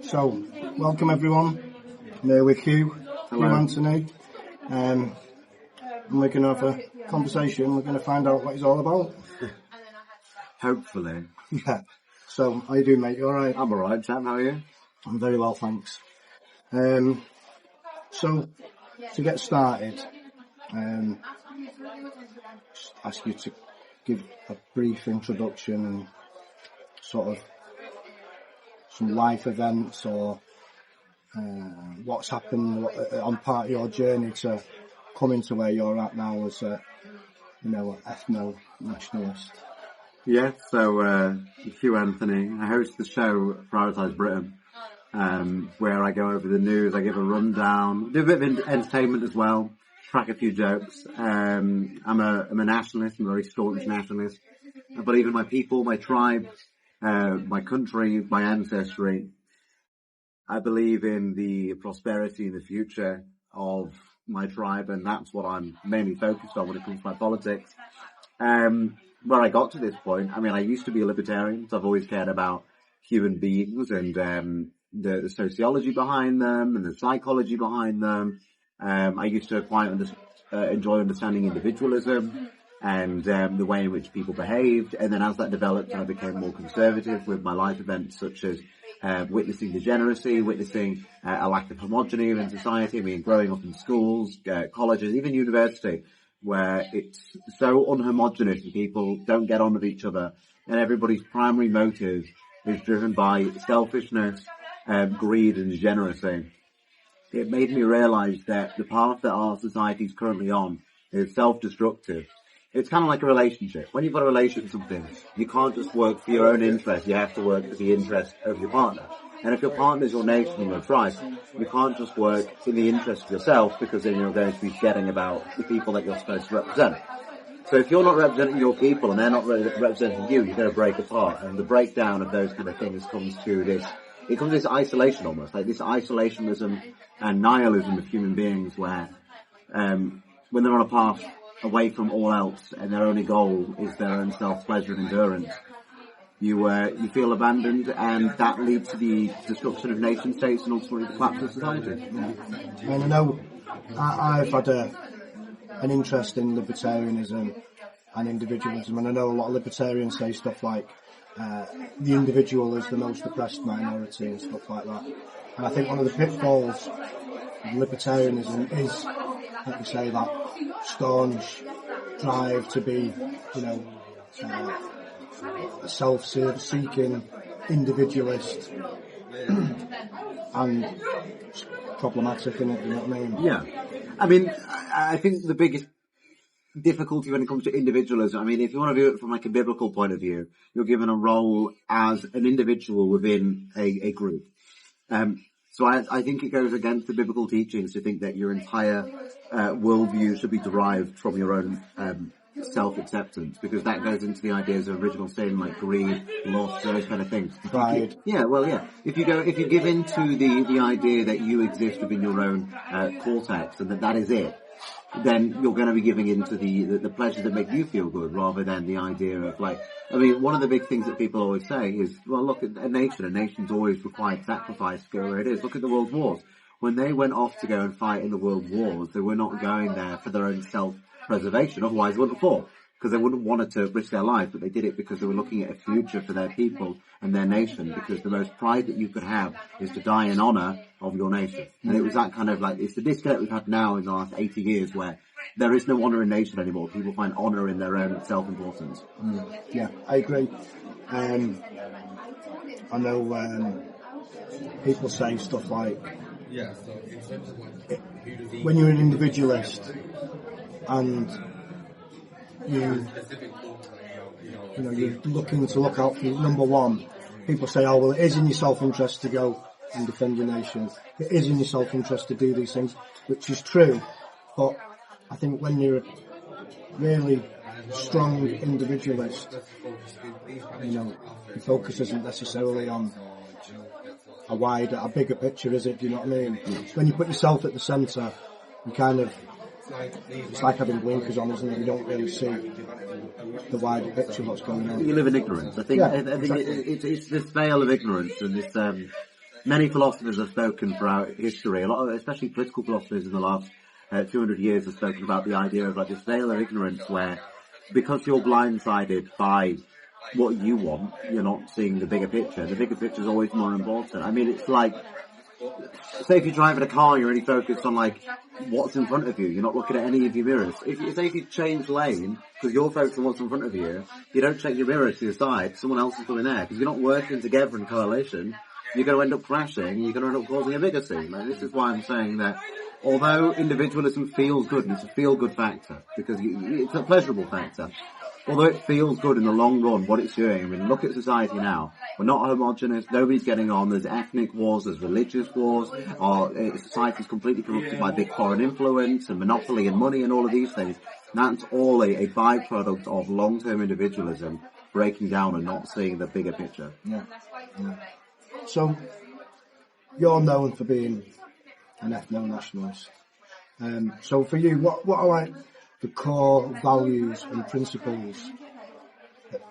So, welcome everyone. I'm here with Hugh. Hello. Hugh Anthony. And we're going to have a conversation. We're going to find out what it's all about. Hopefully. Yeah. So, how you doing, mate? You alright? I'm alright, Sam. How are you? I'm very well, thanks. So, to get started, just ask you to give a brief introduction and sort of some life events or what's happened on part of your journey to coming to where you're at now as an ethno-nationalist. Yeah, so Hugh Anthony. I host the show Prioritise Britain, where I go over the news, I give a rundown, do a bit of entertainment as well, crack a few jokes. I'm a nationalist, I'm a very staunch nationalist. I believe in my people, my tribe, my country, my ancestry. I believe in the prosperity in the future of my tribe, and that's what I'm mainly focused on when it comes to my politics. Where I got to this point, I mean, I used to be a libertarian, so I've always cared about human beings and the sociology behind them and the psychology behind them. I used to quite enjoy understanding individualism and the way in which people behaved. And then as that developed, I became more conservative with my life events, such as witnessing degeneracy, witnessing a lack of homogeneity in society. I mean, growing up in schools, colleges, even university, where it's so unhomogeneous and people don't get on with each other, and everybody's primary motive is driven by selfishness, greed and degeneracy. It made me realise that the path that our society is currently on is self-destructive. It's kind of like a relationship. When you've got a relationship with something, you can't just work for your own interest, you have to work for the interest of your partner. And if your partner is your nation and your tribe, you can't just work in the interest of yourself, because then you're going to be forgetting about the people that you're supposed to represent. So if you're not representing your people and they're not representing you, you're going to break apart. And the breakdown of those kind of things comes to this isolation almost, like this isolationism and nihilism of human beings where, when they're on a path away from all else and their only goal is their own self-pleasure and endurance, you feel abandoned, and that leads to the destruction of nation states and ultimately the collapse of society. Yeah. And I know I've had an interest in libertarianism and individualism, and I know a lot of libertarians say stuff like the individual is the most oppressed minority and stuff like that. And I think one of the pitfalls of libertarianism is, like you say, that staunch drive to be, a self-seeking individualist and it's problematic, isn't it? You know what I mean? Yeah. I mean, I think the biggest difficulty when it comes to individualism, I mean, if you want to view it from like a biblical point of view, you're given a role as an individual within a group. So I think it goes against the biblical teachings to think that your entire worldview should be derived from your own self-acceptance, because that goes into the ideas of original sin, like greed, lust, those kind of things. Pride. Yeah, well, yeah. If you give into the idea that you exist within your own cortex and that is it, then you're going to be giving into the pleasures that make you feel good, rather than the idea of like, I mean, one of the big things that people always say is, well, look at a nation's always required sacrifice to go where it is. Look at the world wars. When they went off to go and fight in the world wars, they were not going there for their own self-preservation, otherwise they wouldn't have fought, because they wouldn't have wanted to risk their life, but they did it because they were looking at a future for their people and their nation, because the most pride that you could have is to die in honour of your nation. And it was that kind of like, it's the disconnect we've had now in the last 80 years where there is no honour in nation anymore. People find honour in their own self-importance. Yeah, I agree. I know people say stuff like, when you're an individualist and you're looking to look out for number one, people say, oh, well, it is in your self-interest to go and defend your nation. It is in your self-interest to do these things, which is true. But I think when you're a really strong individualist, your focus isn't necessarily on a bigger picture, is it? Do you know what I mean? When you put yourself at the centre, you kind of, it's like having blinkers on, isn't it? You don't really see the wider picture of what's going on. You live in ignorance. I think, yeah, I think exactly. it's this veil of ignorance and this many philosophers have spoken throughout history, a lot of, especially political philosophers in the last 200 years have spoken about the idea of like this veil of ignorance where because you're blindsided by what you want, you're not seeing the bigger picture. The bigger picture is always more important. I mean, it's like, say if you're driving a car, you're really focused on like what's in front of you. You're not looking at any of your mirrors. If you change lane because you're focused on what's in front of you, you don't check your mirrors to your side. Someone else is coming there because you're not working together in coalition. You're going to end up crashing. You're going to end up causing a bigger scene. Like, this is why I'm saying that although individualism feels good, and it's a feel-good factor because it's a pleasurable factor. Although it feels good in the long run, what it's doing, I mean, look at society now. We're not homogenous, nobody's getting on, there's ethnic wars, there's religious wars, society's completely corrupted by big foreign influence and monopoly and money and all of these things. That's all a byproduct of long-term individualism breaking down and not seeing the bigger picture. Yeah. So, you're known for being an ethno-nationalist. So for you, what are like the core values and principles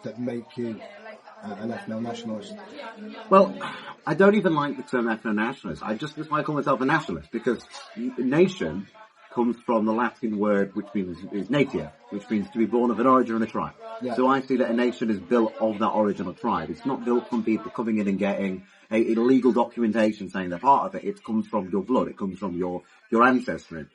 that make you an ethno-nationalist? Well, I don't even like the term ethno-nationalist. That's why I call myself a nationalist, because nation comes from the Latin word which means is natia, which means to be born of an origin and a tribe. Yeah. So I see that a nation is built of that original tribe. It's not built from people coming in and getting a legal documentation saying they're part of it. It comes from your blood. It comes from your ancestry.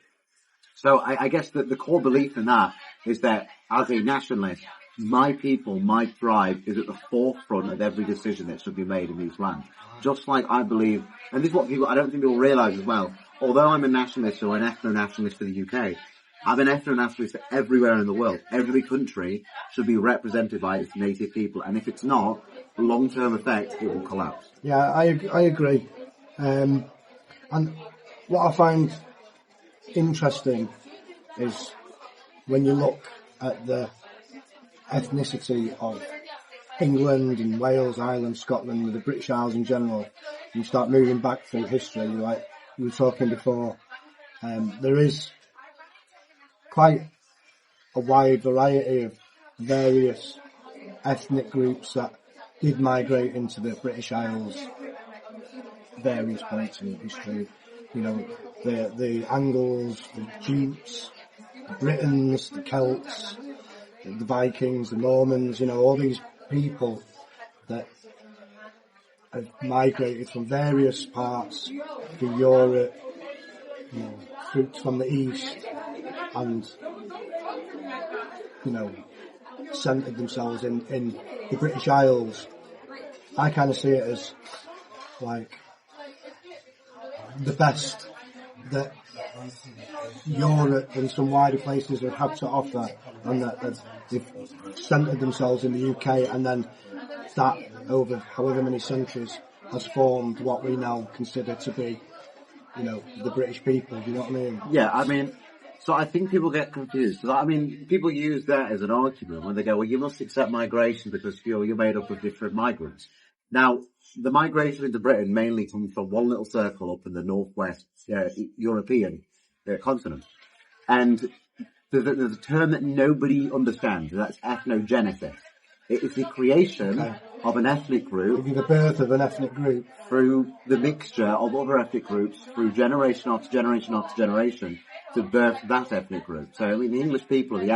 So I guess that the core belief in that is that as a nationalist, my people, my tribe is at the forefront of every decision that should be made in these lands. Just like I believe, and this is what I don't think people realise as well, although I'm a nationalist or an ethno-nationalist for the UK, I'm an ethno-nationalist everywhere in the world. Every country should be represented by its native people, and if it's not, the long-term effect, it will collapse. Yeah, I agree. And what I find interesting is when you look at the ethnicity of England and Wales, Ireland, Scotland, the British Isles in general, and you start moving back through history, like we were talking before, there is quite a wide variety of various ethnic groups that did migrate into the British Isles various points in history. You know, the Angles, the Jutes, the Britons, the Celts, the Vikings, the Normans, you know, all these people that have migrated from various parts through Europe, you know, fruits from the east, and, you know, centred themselves in the British Isles. I kind of see it as like the best that Europe and some wider places would have to offer, and that they've centred themselves in the UK, and then that over however many centuries has formed what we now consider to be, you know, the British people. Do you know what I mean? Yeah, I mean, so I think people get confused. I mean, people use that as an argument when they go, well, you must accept migration because you're made up of different migrants. Now, the migration into Britain mainly comes from one little circle up in the northwest European continent. And there's a term that nobody understands, and that's ethnogenesis. It is the creation of an ethnic group. The birth of an ethnic group. Through the mixture of other ethnic groups, through generation after generation after generation, to birth that ethnic group. So, I mean, the English people are the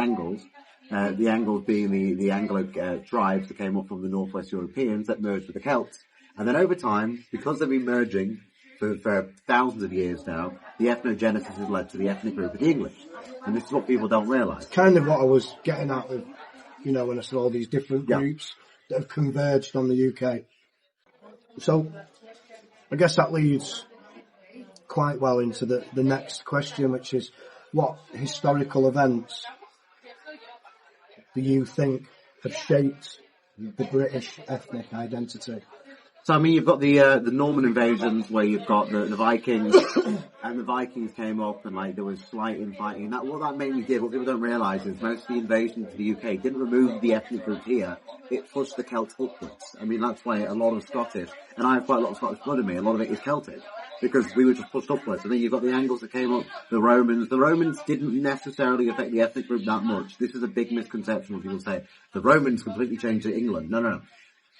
Angles being the Anglo tribes that came up from the northwest Europeans that merged with the Celts. And then over time, because they've been merging for thousands of years now, the ethnogenesis has led to the ethnic group of the English. And this is what people don't realise. It's kind of what I was getting at with, you know, when I saw all these different groups that have converged on the UK. So, I guess that leads quite well into the next question, which is, what historical events do you think have shaped the British ethnic identity? So, I mean, you've got the Norman invasions where you've got the Vikings, and the Vikings came up and, like, there was slight infighting. What that mainly did, what people don't realise, is most of the invasion to the UK didn't remove the ethnic group here, it pushed the Celts upwards. I mean, that's why a lot of Scottish, and I have quite a lot of Scottish blood in me, a lot of it is Celtic, because we were just pushed upwards. And then you've got the Angles that came up, the Romans. The Romans didn't necessarily affect the ethnic group that much. This is a big misconception when people say, the Romans completely changed England. No.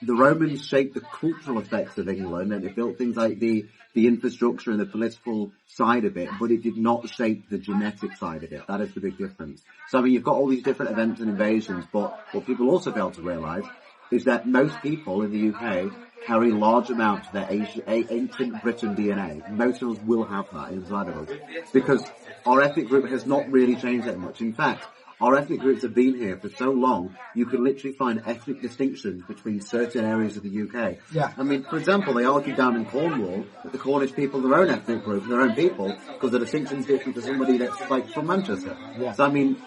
the Romans shaped the cultural aspects of England, and it built things like the infrastructure and the political side of it, but it did not shape the genetic side of it. That is the big difference. So, I mean, you've got all these different events and invasions, but what people also fail to realise is that most people in the UK carry large amounts of their ancient Britain DNA. Most of us will have that inside of us, because our ethnic group has not really changed that much. In fact, our ethnic groups have been here for so long, you can literally find ethnic distinctions between certain areas of the UK. Yeah. I mean, for example, they argue down in Cornwall that the Cornish people are their own ethnic group, their own people, because the distinction's different to somebody that's like from Manchester. Yeah. So I mean,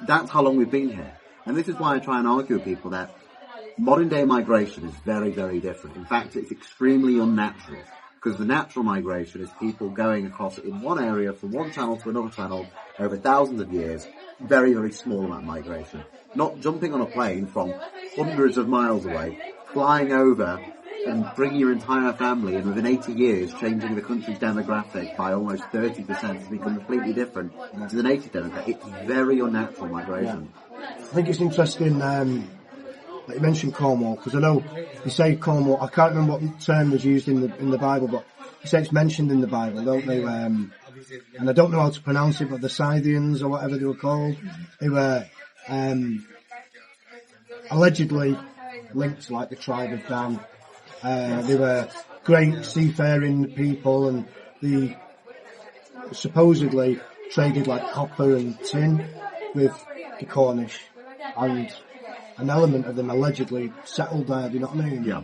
that's how long we've been here. And this is why I try and argue with people that modern day migration is very, very different. In fact, it's extremely unnatural. Because the natural migration is people going across in one area from one channel to another channel over thousands of years. Very, very small amount of migration. Not jumping on a plane from hundreds of miles away, flying over and bringing your entire family, and within 80 years changing the country's demographic by almost 30% to be completely different to the native demographic. It's very unnatural migration. Yeah. I think it's interesting that you mentioned Cornwall, because I know you say Cornwall, I can't remember what term was used in the Bible, but you say it's mentioned in the Bible, don't they? And I don't know how to pronounce it, but the Scythians or whatever they were called, they were allegedly linked to like the tribe of Dan. They were great seafaring people, and they supposedly traded like copper and tin with the Cornish, and an element of them allegedly settled there, do you know what I mean? Yeah.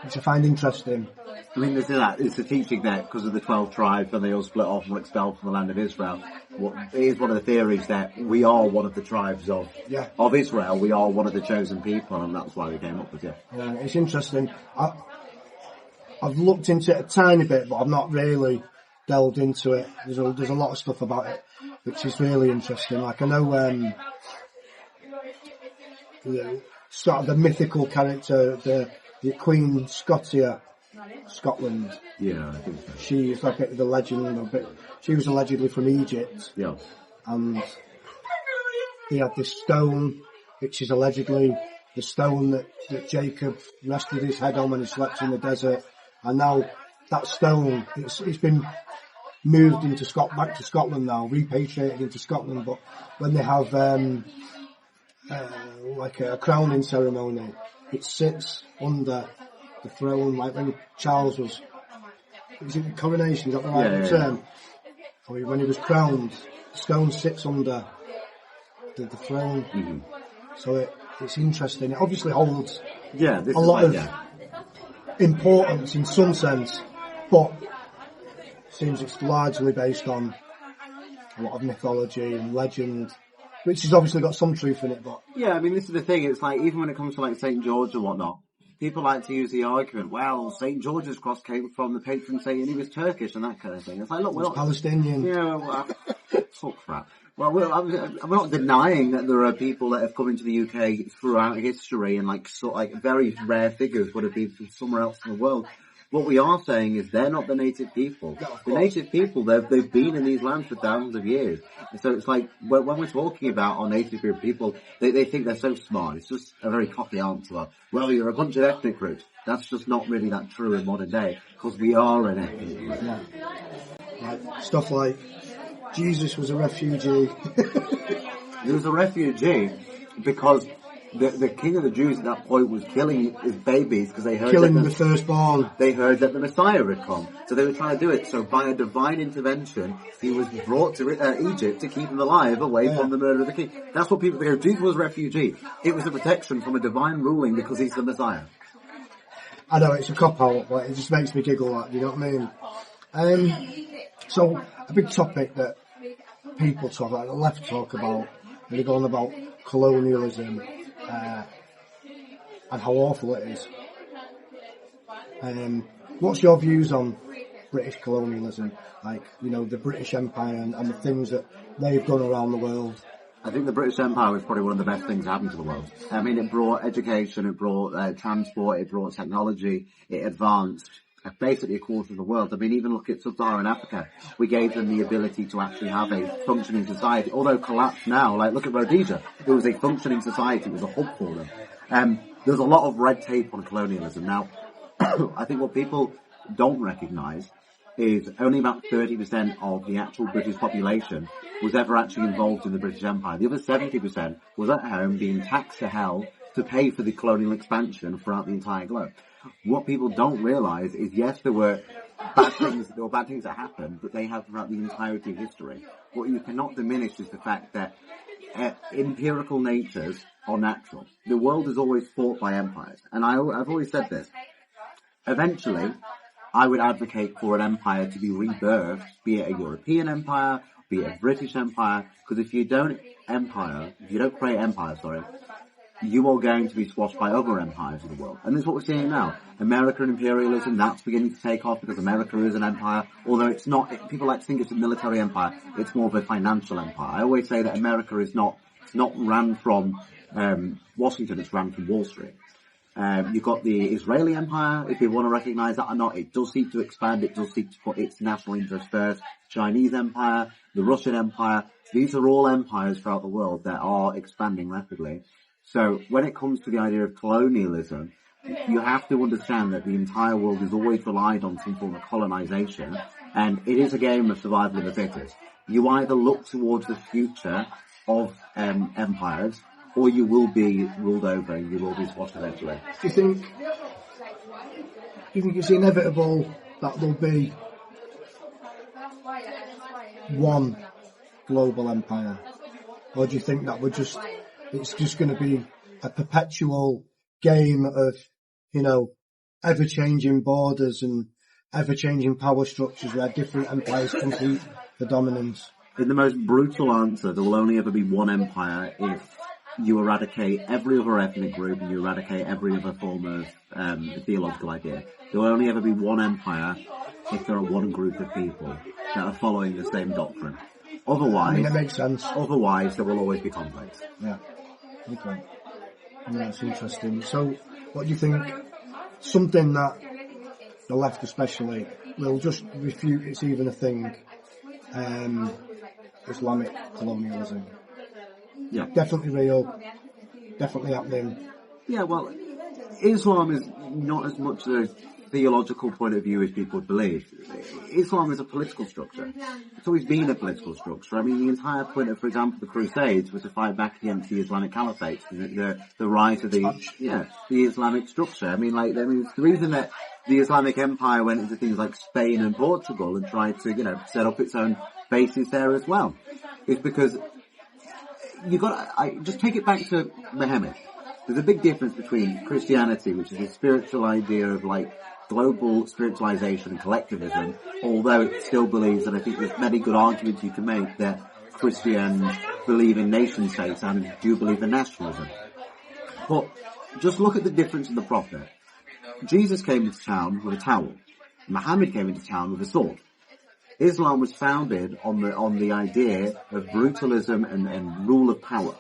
Which I find interesting. I mean, there's that. It's the teaching that because of the 12 tribes, when they all split off and were expelled from the land of Israel, it is one of the theories that we are one of the tribes of Israel. We are one of the chosen people, and that's why we came up with it. Yeah, it's interesting. I've looked into it a tiny bit, but I've not really delved into it. There's a lot of stuff about it, which is really interesting. Like I know, sort of the mythical character, the Queen Scotia, Scotland. Yeah, I think so. She's like the legend. She was allegedly from Egypt. Yeah. And they had this stone, which is allegedly the stone that Jacob rested his head on when he slept in the desert. And now that stone, it's been moved into back to Scotland now, repatriated into Scotland. But when they have like a crowning ceremony, it sits under the throne, like when Charles was it the coronation, is that the right term? Or when he was crowned, the stone sits under the throne. Mm-hmm. So it's interesting. It obviously holds a lot of importance in some sense, but it seems it's largely based on a lot of mythology and legend, which has obviously got some truth in it. But yeah, I mean, this is the thing. It's like, even when it comes to like St. George and whatnot, people like to use the argument, well, St. George's cross came from the patron saint and he was Turkish and that kind of thing. It's like, look, we're not Palestinian. Yeah, well, fuck crap. Well, I'm not denying that there are people that have come into the UK throughout history, and like very rare figures would have been from somewhere else in the world. What we are saying is they're not the native people. The native people, they've been in these lands for thousands of years. And so it's like, when we're talking about our native group people, they think they're so smart. It's just a very cocky answer. Well, you're a bunch of ethnic groups. That's just not really that true in modern day, because we are an ethnic group. Yeah. Like, stuff like, Jesus was a refugee. He was a refugee because the king of the Jews at that point was killing his babies because they heard the firstborn. They heard that the Messiah had come, so they were trying to do it. So by a divine intervention, he was brought to Egypt to keep him alive, away from the murder of the king. That's what people think. Jesus was a refugee. It was a protection from a divine ruling because he's the Messiah. I know it's a cop out, but it just makes me giggle. Like, you know what I mean? So a big topic that people talk about, the left talk about, they're going about colonialism. And how awful it is. What's your views on British colonialism? Like, you know, the British Empire and the things that they've done around the world. I think the British Empire was probably one of the best things that happened to the world. I mean, it brought education, it brought transport, it brought technology, it advanced basically a quarter of the world. I mean, even look at Sub-Saharan Africa. We gave them the ability to actually have a functioning society, although collapsed now. Like, look at Rhodesia. It was a functioning society. It was a hub for them. there's a lot of red tape on colonialism. Now, I think what people don't recognise is only about 30% of the actual British population was ever actually involved in the British Empire. The other 70% was at home being taxed to hell to pay for the colonial expansion throughout the entire globe. What people don't realise is, yes, there were bad things that happened, but they have throughout the entirety of history. What you cannot diminish is the fact that empirical natures are natural. The world is always fought by empires. And I've always said this. Eventually, I would advocate for an empire to be rebirthed, be it a European empire, be it a British empire, because if you don't create empire, you are going to be squashed by other empires of the world. And this is what we're seeing now. American imperialism, that's beginning to take off because America is an empire, although it's not, people like to think it's a military empire, it's more of a financial empire. I always say that America is not ran from Washington, it's ran from Wall Street. You've got the Israeli empire, if you want to recognise that or not, it does seek to expand, it does seek to put its national interest first. Chinese empire, the Russian empire, these are all empires throughout the world that are expanding rapidly. So when it comes to the idea of colonialism, you have to understand that the entire world has always relied on some form of colonisation, and it is a game of survival of the fittest. You either look towards the future of empires, or you will be ruled over and you will be squashed eventually. Do you think it's inevitable that there'll be one global empire? Or do you think that it's just going to be a perpetual game of, ever-changing borders and ever-changing power structures where different empires compete for dominance? In the most brutal answer, there will only ever be one empire if you eradicate every other ethnic group and you eradicate every other form of theological idea. There will only ever be one empire if there are one group of people that are following the same doctrine. Otherwise, that makes sense. Otherwise, there will always be conflict. Yeah. Okay. That's interesting. So, what do you think? Something that the left, especially, will just refute it's even a thing. Islamic colonialism. Yeah. Definitely real. Definitely happening. Yeah. Well, Islam is not as much a theological point of view as people believe. Islam is a political structure. It's always been a political structure. I mean, the entire point of, for example, the Crusades was to fight back against the Islamic Caliphate, the rise of the Islamic structure. I mean, the reason that the Islamic Empire went into things like Spain and Portugal and tried to, set up its own bases there as well is because just take it back to Muhammad. There's a big difference between Christianity, which is a spiritual idea of global spiritualization and collectivism, although it still believes, and I think there's many good arguments you can make, that Christians believe in nation states and do believe in nationalism. But just look at the difference in the prophet. Jesus came into town with a towel. Muhammad came into town with a sword. Islam was founded on the idea of brutalism and rule of power.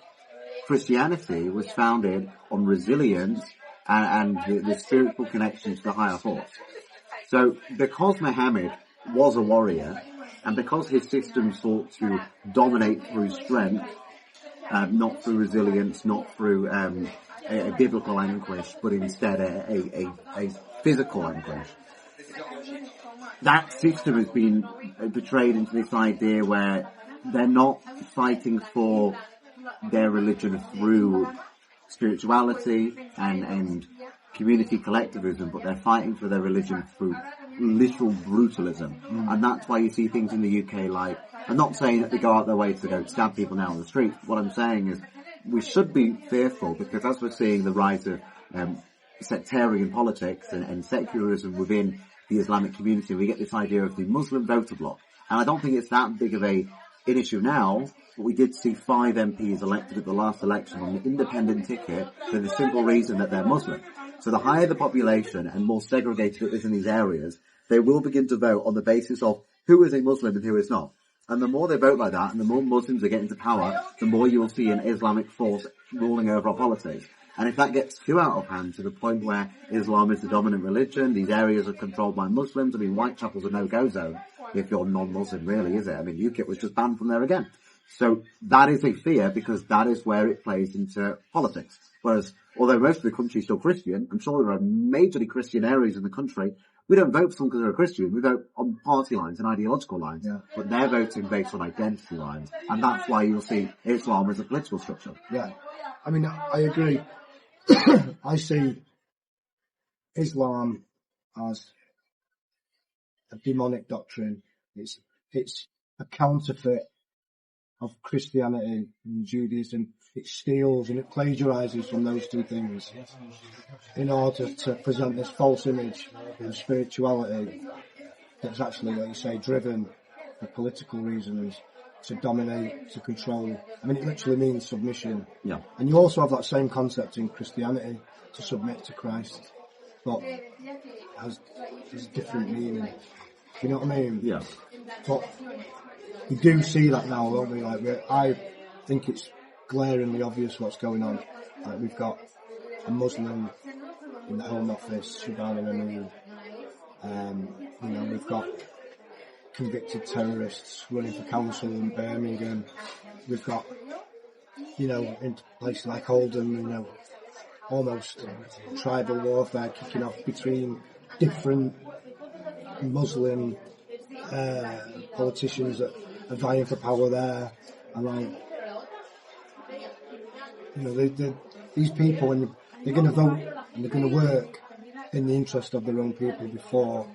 Christianity was founded on resilience and the spiritual connection to the higher force. So because Muhammad was a warrior, and because his system sought to dominate through strength, not through resilience, not through a biblical anguish, but instead a physical anguish, that system has been betrayed into this idea where they're not fighting for their religion through spirituality and community collectivism, but they're fighting for their religion through literal brutalism. And that's why you see things in the UK like, I'm not saying that they go out their way to go stab people now on the street. What I'm saying is we should be fearful, because as we're seeing the rise of sectarian politics and secularism within the Islamic community, we get this idea of the Muslim voter bloc. And I don't think it's that big of an issue now, but we did see 5 MPs elected at the last election on an independent ticket for the simple reason that they're Muslim. So the higher the population and more segregated it is in these areas, they will begin to vote on the basis of who is a Muslim and who is not. And the more they vote like that, and the more Muslims they get into power, the more you will see an Islamic force ruling over our politics. And if that gets too out of hand to the point where Islam is the dominant religion, these areas are controlled by Muslims. I mean, Whitechapel's a no-go zone if you're non-Muslim, really, is it? I mean, UKIP was just banned from there again. So that is a fear, because that is where it plays into politics. Whereas although most of the country is still Christian, I'm sure there are majorly Christian areas in the country. We don't vote for them because they're a Christian. We vote on party lines and ideological lines. Yeah. But they're voting based on identity lines. And that's why you'll see Islam as a political structure. Yeah. I mean, I agree. I see Islam as a demonic doctrine. It's a counterfeit of Christianity and Judaism. It steals and it plagiarizes from those two things in order to present this false image of spirituality that's actually, like you say, driven for political reasons, to dominate, to control. I mean, it literally means submission. Yeah. And you also have that same concept in Christianity, to submit to Christ, but has different meaning. You know what I mean? Yeah. But we do see that now, don't we? Like, I think it's glaringly obvious what's going on. Like, we've got a Muslim in the Home Office, Shabana Mahmood. You know, we've got convicted terrorists running for council in Birmingham. We've got, you know, in places like Oldham, you know, almost tribal warfare kicking off between different Muslim politicians that are vying for power there. And like, you know, these people, when they're going to vote and they're going to work in the interest of their own people before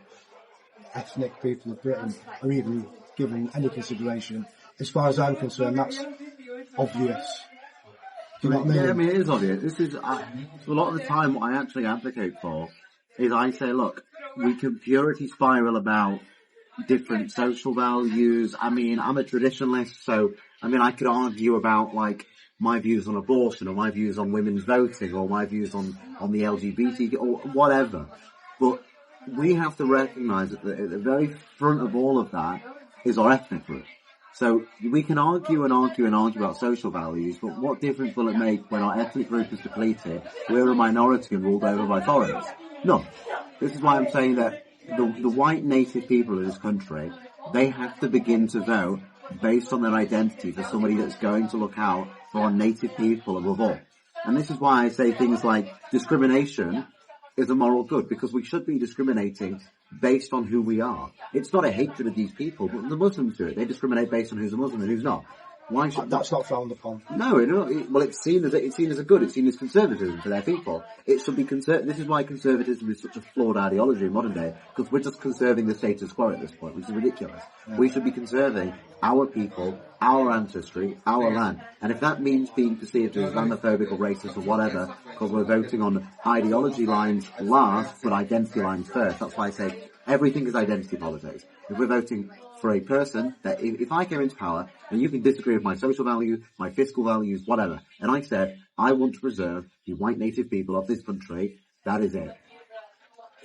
ethnic people of Britain are even given any consideration. As far as I'm concerned, that's obvious. Do you know what I mean? Yeah, I mean, it is obvious. This is, so a lot of the time what I actually advocate for is I say, look, we can purity spiral about different social values. I mean, I'm a traditionalist, so, I mean, I could argue about, like, my views on abortion, or my views on women's voting, or my views on the LGBT, or whatever. But we have to recognise that at the very front of all of that is our ethnic root. So we can argue about social values, but what difference will it make when our ethnic group is depleted, we're a minority and ruled over by foreigners? None. This is why I'm saying that the white native people of this country, they have to begin to vote based on their identity for somebody that's going to look out for our native people above all. And this is why I say things like discrimination is a moral good, because we should be discriminating based on who we are. It's not a hatred of these people, but the Muslims do it. They discriminate based on who's a Muslim and who's not. Why should that's not frowned upon? No, well, it's seen as a good. It's seen as conservatism for their people. It should be This is why conservatism is such a flawed ideology in modern day, because we're just conserving the status quo at this point, which is ridiculous. Yeah. We should be conserving our people, our ancestry, our land. And if that means being perceived as Islamophobic or racist or whatever, because we're voting on ideology lines last, but identity lines first, that's why I say everything is identity politics. If we're voting for a person, that if I came into power, and you can disagree with my social values, my fiscal values, whatever, and I said, I want to preserve the white native people of this country, that is it.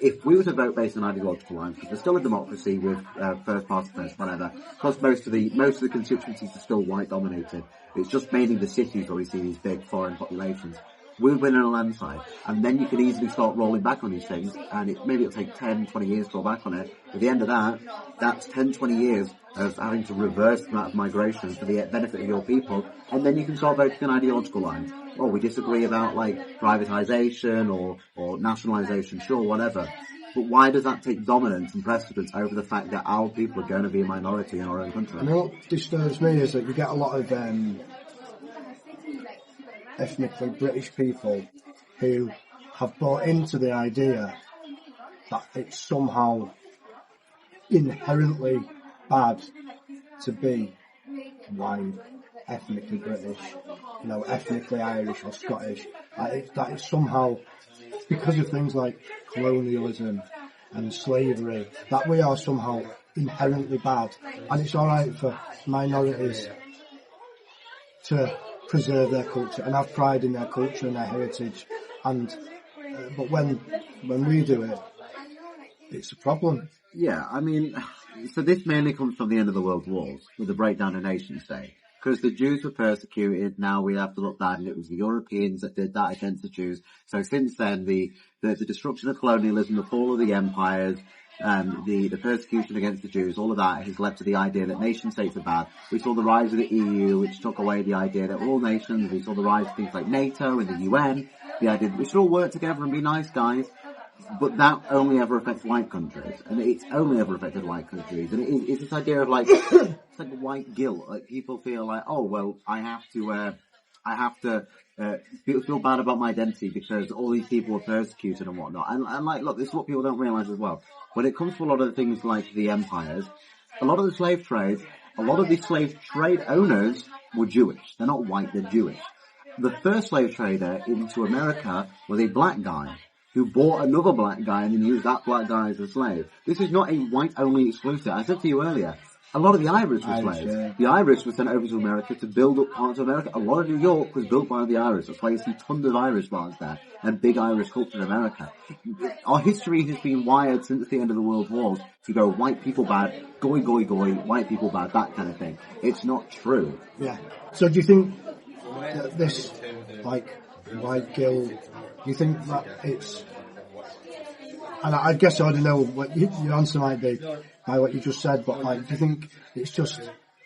If we were to vote based on ideological lines, because we're still a democracy with first past first, whatever, because most of the constituencies are still white dominated, it's just mainly the cities where we see these big foreign populations. We'll win on a landslide, and then you can easily start rolling back on these things, and maybe it'll take 10, 20 years to roll back on it. At the end of that, that's 10, 20 years of having to reverse the amount of migration for the benefit of your people, and then you can start voting on ideological lines. Oh, we disagree about, like, privatisation or nationalisation, sure, whatever. But why does that take dominance and precedence over the fact that our people are going to be a minority in our own country? And what disturbs me is that you get a lot of ethnically British people who have bought into the idea that it's somehow inherently bad to be white, ethnically British, you know, ethnically Irish or Scottish. That it's somehow, because of things like colonialism and slavery, that we are somehow inherently bad, and it's alright for minorities to preserve their culture and have pride in their culture and their heritage, and but when we do it, it's a problem. Yeah, I mean, so this mainly comes from the end of the World Wars, with the breakdown of nation state. Because the Jews were persecuted, now we have to look back, and it was the Europeans that did that against the Jews. So since then, the destruction of colonialism, the fall of the empires, the persecution against the Jews, all of that has led to the idea that nation states are bad. We saw the rise of the EU, which took away the idea that we're all nations. We saw the rise of things like NATO and the UN. the idea that we should all work together and be nice guys. But that only ever affects white countries, and it's only ever affected white countries. And it's this idea of like, it's like white guilt. Like people feel like, oh well, I have to feel bad about my identity because all these people were persecuted and whatnot. And like, look, this is what people don't realise as well. When it comes to a lot of the things like the empires, a lot of the slave trade, a lot of the slave trade owners were Jewish. They're not white, they're Jewish. The first slave trader into America was a black guy who bought another black guy and then used that black guy as a slave. This is not a white-only exclusive. I said to you earlier, a lot of the Irish were slaves. Yeah. The Irish were sent over to America to build up parts of America. A lot of New York was built by the Irish. That's why you see tons of Irish bars there and big Irish culture in America. Our history has been wired since the end of the World Wars to go white people bad, goy, goy, goy, white people bad, that kind of thing. It's not true. Yeah. So do you think that this, like, white guilt, do you think that it's, and I guess I already know what your answer might be by what you just said, but like, do you think it's just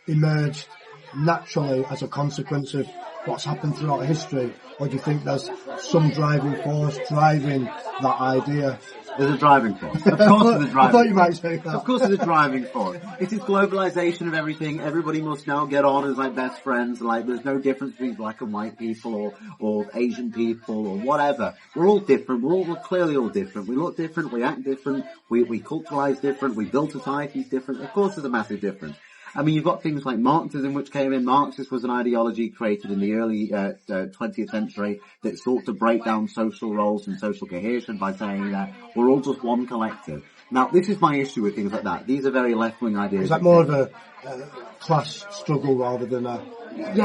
emerged naturally as a consequence of what's happened throughout history, or do you think there's some driving force driving that idea? There's a driving force. Of course there's a driving force. I thought you might say that. Of course there's a driving force. It is globalization of everything. Everybody must now get on as like best friends. Like there's no difference between black and white people or Asian people or whatever. We're all different. We're clearly all different. We look different. We act different. We culturalize different. We build societies different. Of course there's a massive difference. I mean, you've got things like Marxism, which came in. Marxism was an ideology created in the early 20th century that sought to break down social roles and social cohesion by saying that we're all just one collective. Now, this is my issue with things like that. These are very left-wing ideas. Is that more of a class struggle rather than a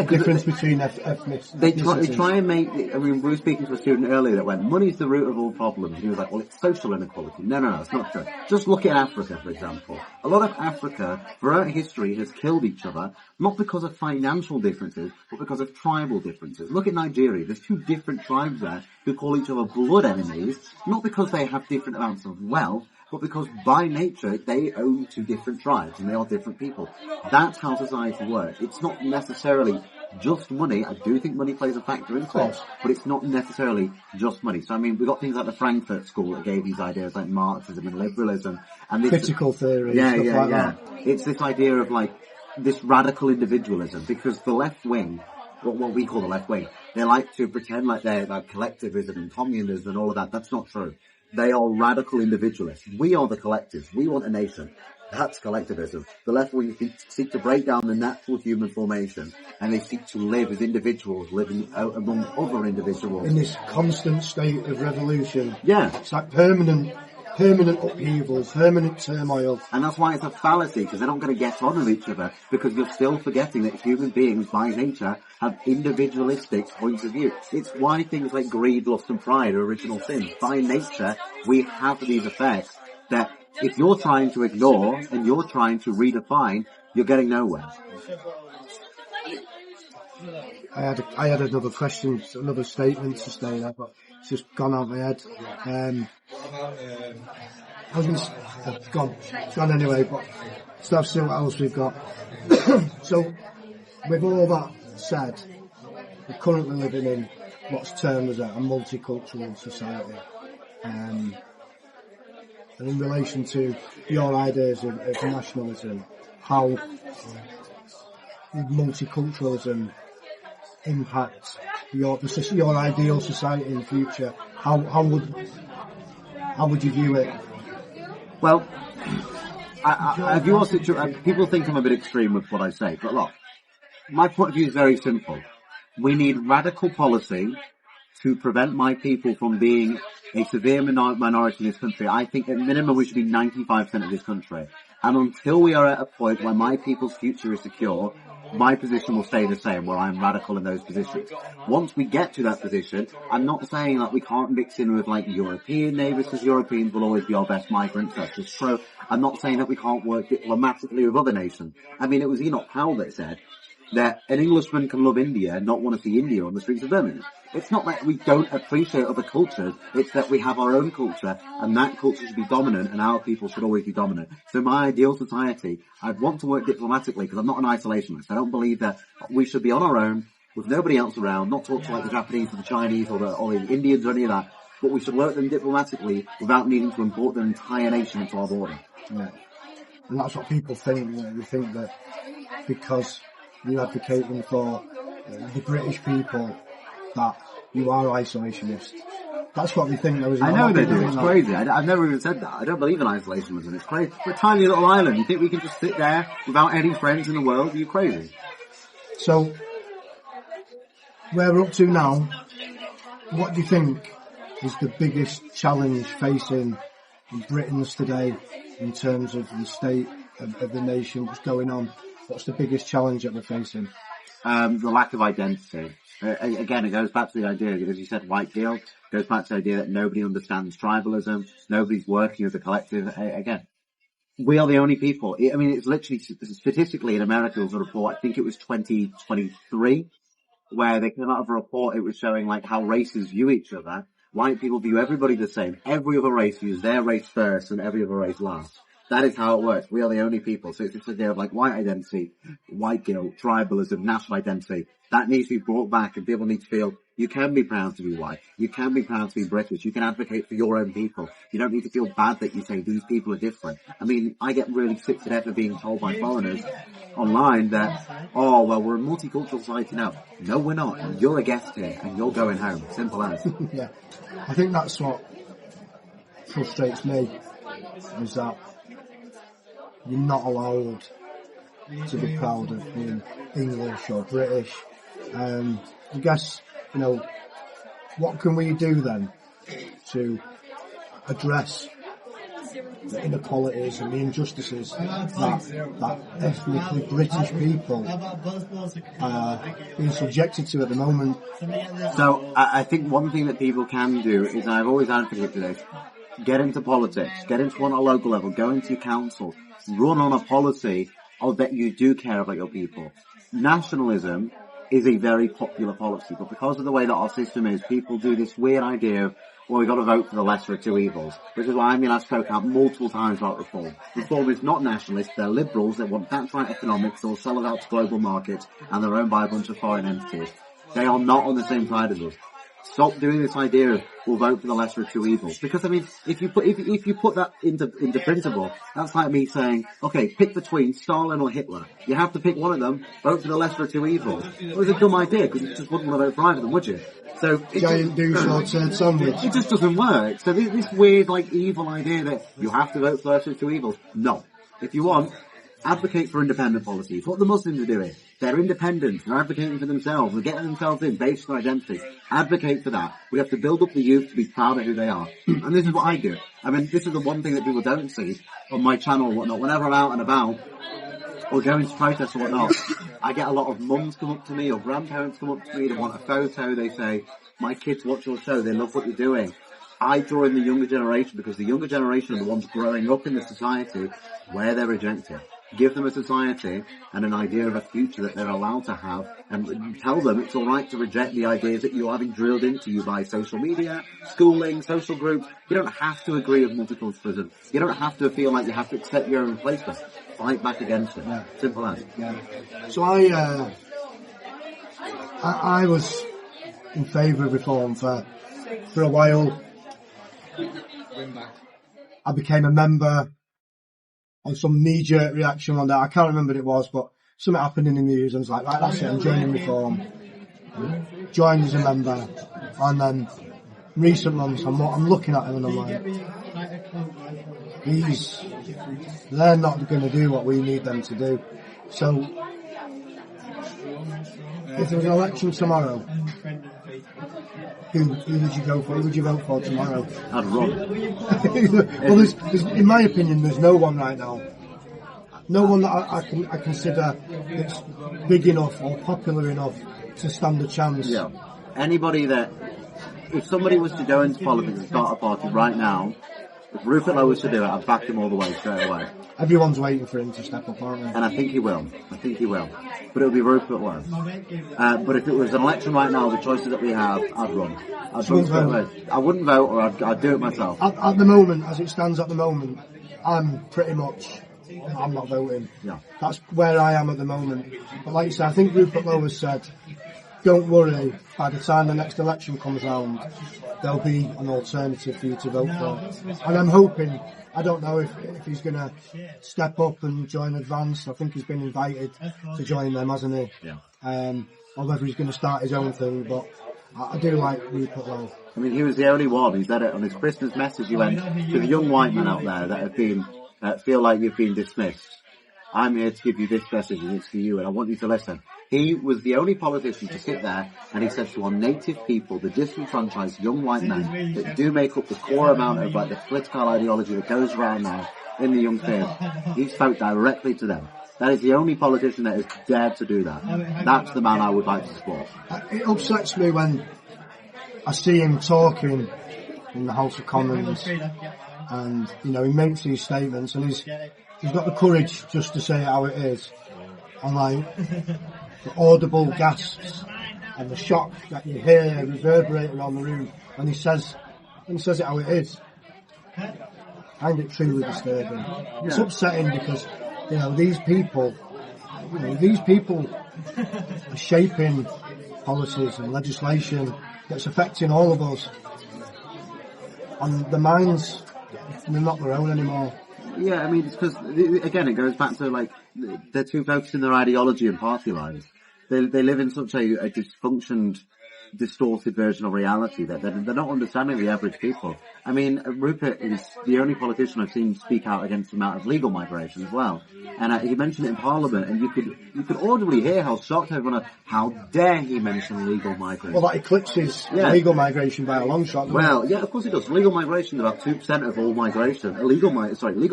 difference between ethnicities? They try and make, I mean, we were speaking to a student earlier that went, money's the root of all problems. And he was like, well, it's social inequality. No, it's not true. Just look at Africa, for example. A lot of Africa, throughout history, has killed each other, not because of financial differences, but because of tribal differences. Look at Nigeria. There's two different tribes there who call each other blood enemies, not because they have different amounts of wealth, but because by nature they own two different tribes and they are different people. That's how society works. It's not necessarily just money. I do think money plays a factor into it, but it's not necessarily just money. So I mean, we've got things like the Frankfurt School that gave these ideas like Marxism and liberalism and this critical theory. Yeah. It's this idea of like this radical individualism, because the left wing, what we call the left wing, they like to pretend like they're about collectivism and communism and all of that. That's not true. They are radical individualists. We are the collectives. We want a nation. That's collectivism. The left wing seek to break down the natural human formation, and they seek to live as individuals, living among other individuals. In this constant state of revolution. Yeah. It's like permanent upheavals, permanent turmoil. And that's why it's a fallacy, because they're not going to get on with each other, because you're still forgetting that human beings, by nature, have individualistic points of view. It's why things like greed, lust and pride are original sins. By nature, we have these effects that if you're trying to ignore and you're trying to redefine, you're getting nowhere. I had another question, another statement to say there, but it's just gone out of my head. I was going to, gone anyway, but let's see what else we've got. So, with all that said, we're currently living in what's termed as a multicultural society. And in relation to your ideas of nationalism, how multiculturalism impacts your ideal society in the future, how would you view it? Well, I view also, people think I'm a bit extreme with what I say, but look, my point of view is very simple. We need radical policy to prevent my people from being a severe minority in this country. I think at minimum we should be 95% of this country. And until we are at a point where my people's future is secure, my position will stay the same, where I'm radical in those positions. Once we get to that position, I'm not saying that we can't mix in with like European neighbours, because Europeans will always be our best migrants, that's just true. I'm not saying that we can't work diplomatically with other nations. I mean, it was Enoch Powell that said that an Englishman can love India and not want to see India on the streets of Birmingham. It's not that we don't appreciate other cultures, it's that we have our own culture, and that culture should be dominant, and our people should always be dominant. So my ideal society, I'd want to work diplomatically, because I'm not an isolationist. I don't believe that we should be on our own, with nobody else around, not talk to like the Japanese or the Chinese or the Indians or any of that, but we should work them diplomatically without needing to import their entire nation into our border. Yeah. And that's what people think. They think that because you're advocating for the British people that you are isolationist. That's what they think. I know they do. It's crazy. I've never even said that. I don't believe in isolationism. It's crazy. We're a tiny little island. You think we can just sit there without any friends in the world? Are you crazy? So, where we're up to now, what do you think is the biggest challenge facing Britons today in terms of the state of the nation, what's going on? What's the biggest challenge that we're facing? The lack of identity. Again, it goes back to the idea, as you said, white guilt. It goes back to the idea that nobody understands tribalism. Nobody's working as a collective. Again, we are the only people. I mean, it's literally, statistically in America, there was a report, I think it was 2023, where they came out of a report, it was showing like how races view each other. White people view everybody the same. Every other race views their race first and every other race last. That is how it works. We are the only people. So it's this idea of like white identity, white guilt, tribalism, national identity. That needs to be brought back, and people need to feel you can be proud to be white. You can be proud to be British. You can advocate for your own people. You don't need to feel bad that you say these people are different. I mean, I get really sick to death of being told by foreigners online that, oh, well, we're a multicultural society now. No, we're not. You're a guest here and you're going home. Simple as. Yeah. I think that's what frustrates me, is that you're not allowed to be proud of being English or British. I guess, you know, what can we do then to address the inequalities and the injustices that ethnically British people are being subjected to at the moment? So I think one thing that people can do is, I've always advocated this, get into politics, get into one at a local level, go into your council, run on a policy of that you do care about your people. Nationalism is a very popular policy, but because of the way that our system is, people do this weird idea of, well, we've got to vote for the lesser of two evils, which is why I've spoken out multiple times about reform. Reform is not nationalist, they're liberals, they want that-right economics, they'll sell it out to global markets, and they're owned by a bunch of foreign entities. They are not on the same side as us. Stop doing this idea of we'll vote for the lesser of two evils. Because I mean, if you put that into principle, that's like me saying, okay, pick between Stalin or Hitler. You have to pick one of them, vote for the lesser of two evils. It was a dumb idea, because you just wouldn't want to vote for either of them, would you? So giant douche sandwich. It just doesn't work. So this weird, like, evil idea that you have to vote for the lesser of two evils. No. If you want, advocate for independent policies. What the Muslims are doing. They're independent. They're advocating for themselves. They're getting themselves in based on identity. Advocate for that. We have to build up the youth to be proud of who they are. And this is what I do. I mean, this is the one thing that people don't see on my channel or whatnot. Whenever I'm out and about, or going to protests or whatnot, I get a lot of mums come up to me or grandparents come up to me. They want a photo. They say, my kids watch your show. They love what you're doing. I draw in the younger generation, because the younger generation are the ones growing up in the society where they're rejected. Give them a society and an idea of a future that they're allowed to have, and tell them it's alright to reject the ideas that you're having drilled into you by social media, schooling, social groups. You don't have to agree with multiculturalism. You don't have to feel like you have to accept your own replacement. Fight back against it. Yeah. Simple as. Yeah. So I was in favour of reform for a while. I became a member on some knee-jerk reaction one day. I can't remember what it was, but something happened in the news, and I was like, right, that's it, I'm joining reform. Joined as a member, and then recent months I'm looking at him and I'm like, they're not going to do what we need them to do. So if there was an election tomorrow, who would you go for? Who would you vote for tomorrow? I'd run. Well, there's, in my opinion, there's no one right now. No one that I consider that's big enough or popular enough to stand a chance. Yeah. Anybody that, if somebody was to go into politics and start a party right now, if Rupert Lowe was to do it, I'd back him all the way, straight away. Everyone's waiting for him to step up, aren't they? And I think he will. But it'll be Rupert Lowe. But if it was an election right now, the choices that we have, I'd run. I'd vote straight away. I wouldn't vote, or I'd do it myself. At the moment, as it stands at the moment, I'm not voting. Yeah. That's where I am at the moment. But like you said, I think Rupert Lowe has said don't worry, by the time the next election comes round, there'll be an alternative for you to vote for. And I'm hoping, I don't know if he's going to step up and join Advance. I think he's been invited to join them, hasn't he? Yeah. Or whether he's going to start his own thing, but I do like Rupert though. I mean, he was the only one who said it on his Christmas message. He went to the young white men out there that have been, feel like you've been dismissed. I'm here to give you this message and it's for you and I want you to listen. He was the only politician to sit there and he said to our native people, the disenfranchised young white men that do make up the core amount of like the political ideology that goes around now in the young field, he spoke directly to them. That is the only politician that has dared to do that. That's the man I would like to support. It upsets me when I see him talking in the House of Commons and, you know, he makes these statements and he's got the courage just to say it how it is. And like, the audible gasps and the shock that you hear reverberating around the room and he says it how it is. I find it truly disturbing. It's upsetting because, you know, these people are shaping policies and legislation that's affecting all of us. And the minds, they're not their own anymore. Yeah, I mean, it's because, again, it goes back to, like, they're too focused in their ideology and party lines. They live in such a dysfunctioned, distorted version of reality that they're not understanding the average people. I mean, Rupert is the only politician I've seen speak out against the amount of legal migration as well. And he mentioned it in Parliament, and you could audibly hear how shocked everyone are. How dare he mention legal migration? Well, that eclipses legal migration by a long shot. Well, yeah, of course it does. Legal migration is about 2% of all migration. Legal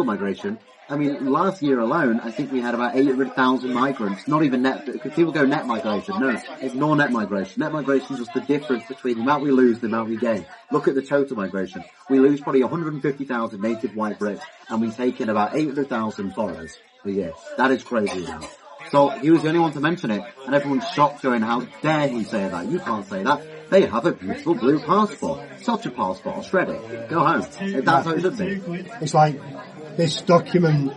migration. I mean, last year alone, I think we had about 800,000 migrants. Not even net, because people go net migration. No, ignore net migration. Net migration is just the difference between the amount we lose and the amount we gain. Look at the total migration. We lose probably 150,000 native white Brits, and we take in about 800,000 foreigners a year. That is crazy now. So he was the only one to mention it, and everyone's shocked going, how dare he say that? You can't say that. They have a beautiful blue passport. Such a passport, I'll shred it. Go home. That's how it should be. It's like, this document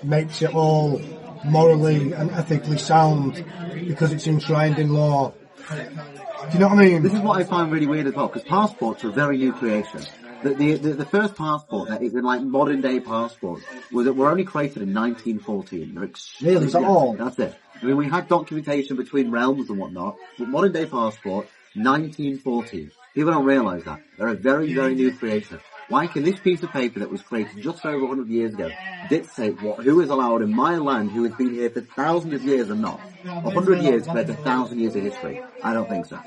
makes it all morally and ethically sound because it's enshrined in law. Do you know what I mean? This is what I find really weird as well, because passports are a very new creation. The first passport that is in like modern day passports were only created in 1914. Really? Is that all? That's it. I mean, we had documentation between realms and whatnot, but modern day passport, 1914. People don't realise that. They're a very, very new creation. Why can this piece of paper that was created just over 100 years ago dictate who is allowed in my land who has been here for thousands of years and not? 100 years compared to 1,000 years of history. I don't think so.